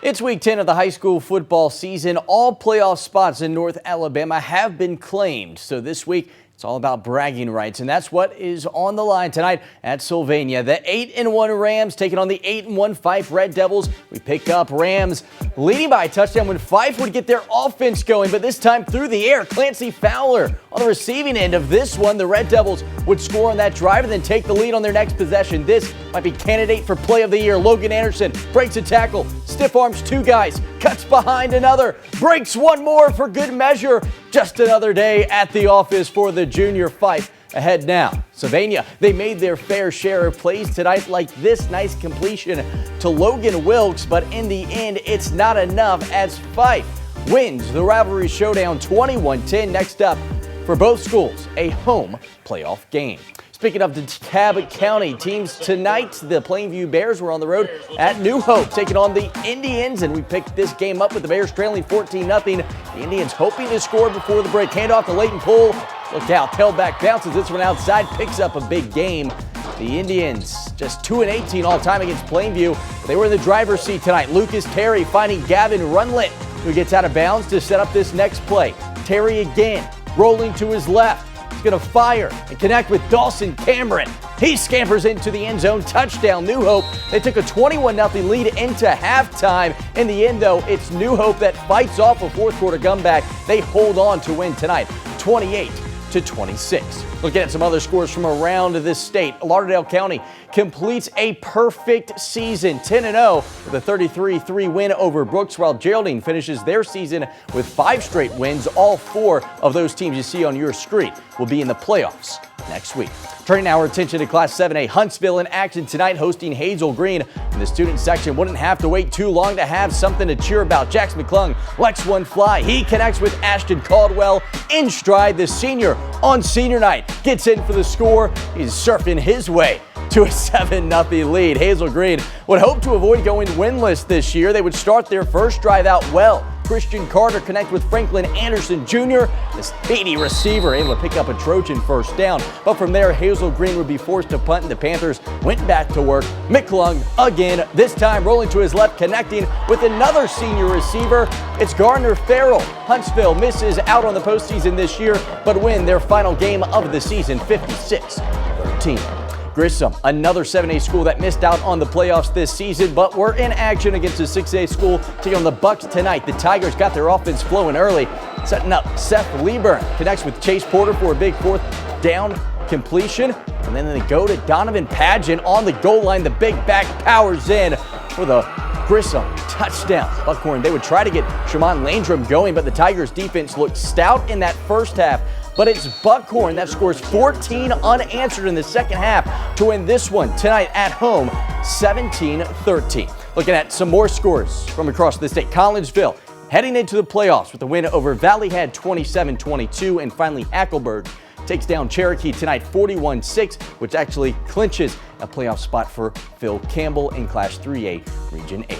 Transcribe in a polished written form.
It's week 10 of the high school football season. All playoff spots in North Alabama have been claimed. So this week, it's all about bragging rights, and that's what is on the line tonight at Sylvania. The 8-1 Rams taking on the 8-1 Fife Red Devils. We pick up Rams leading by a touchdown when Fife would get their offense going, but this time through the air. Clancy Fowler on the receiving end of this one. The Red Devils would score on that drive and then take the lead on their next possession. This might be candidate for play of the year. Logan Anderson breaks a tackle, stiff arms two guys, cuts behind another, breaks one more for good measure. Just another day at the office for the junior Fife. Ahead now, Sylvania, they made their fair share of plays tonight, like this nice completion to Logan Wilkes, but in the end, it's not enough as Fife wins the rivalry showdown 21-10. Next up for both schools, a home playoff game. Speaking of DeKalb County teams tonight, the Plainview Bears were on the road at New Hope taking on the Indians, and we picked this game up with the Bears trailing 14-0. The Indians hoping to score before the break. Handoff to Leighton Poole. Look out, tailback bounces this one outside, picks up a big game. The Indians just 2-18 all time against Plainview. They were in the driver's seat tonight. Lucas Terry finding Gavin Runlet, who gets out of bounds to set up this next play. Terry again, rolling to his left. He's going to fire and connect with Dawson Cameron. He scampers into the end zone. Touchdown, New Hope. They took a 21-0 lead into halftime. In the end, though, it's New Hope that fights off a fourth quarter comeback. They hold on to win tonight, 28-26. Looking at some other scores from around this state, Lauderdale County completes a perfect season, 10-0 with a 33-3 win over Brooks, while Geraldine finishes their season with 5 straight wins. All 4 of those teams you see on your screen will be in the playoffs next week. Turning our attention to Class 7A, Huntsville in action tonight, hosting Hazel Green. And the student section wouldn't have to wait too long to have something to cheer about. Jax McClung lets one fly. He connects with Ashton Caldwell in stride. The senior on senior night gets in for the score. He's surfing his way to a 7-0 lead. Hazel Green would hope to avoid going winless this year. They would start their first drive out well. Christian Carter connect with Franklin Anderson Jr., the speedy receiver, able to pick up a Trojan first down. But from there, Hazel Green would be forced to punt, and the Panthers went back to work. McClung again, this time rolling to his left, connecting with another senior receiver. It's Gardner Farrell. Huntsville misses out on the postseason this year, but win their final game of the season, 56-13. Grissom, another 7A school that missed out on the playoffs this season, but we're in action against a 6A school taking on the Bucks tonight. The Tigers got their offense flowing early, setting up Seth Lieber, connects with Chase Porter for a big fourth down completion, and then they go to Donovan Pageant on the goal line. The big back powers in for the Grissom touchdown. Buckhorn, they would try to get Shamon Landrum going, but the Tigers defense looked stout in that first half. But it's Buckhorn that scores 14 unanswered in the second half to win this one tonight at home, 17-13. Looking at some more scores from across the state. Collinsville heading into the playoffs with a win over Valley Head 27-22, and finally Hackleburg takes down Cherokee tonight 41-6, which actually clinches a playoff spot for Phil Campbell in Class 3A Region 8.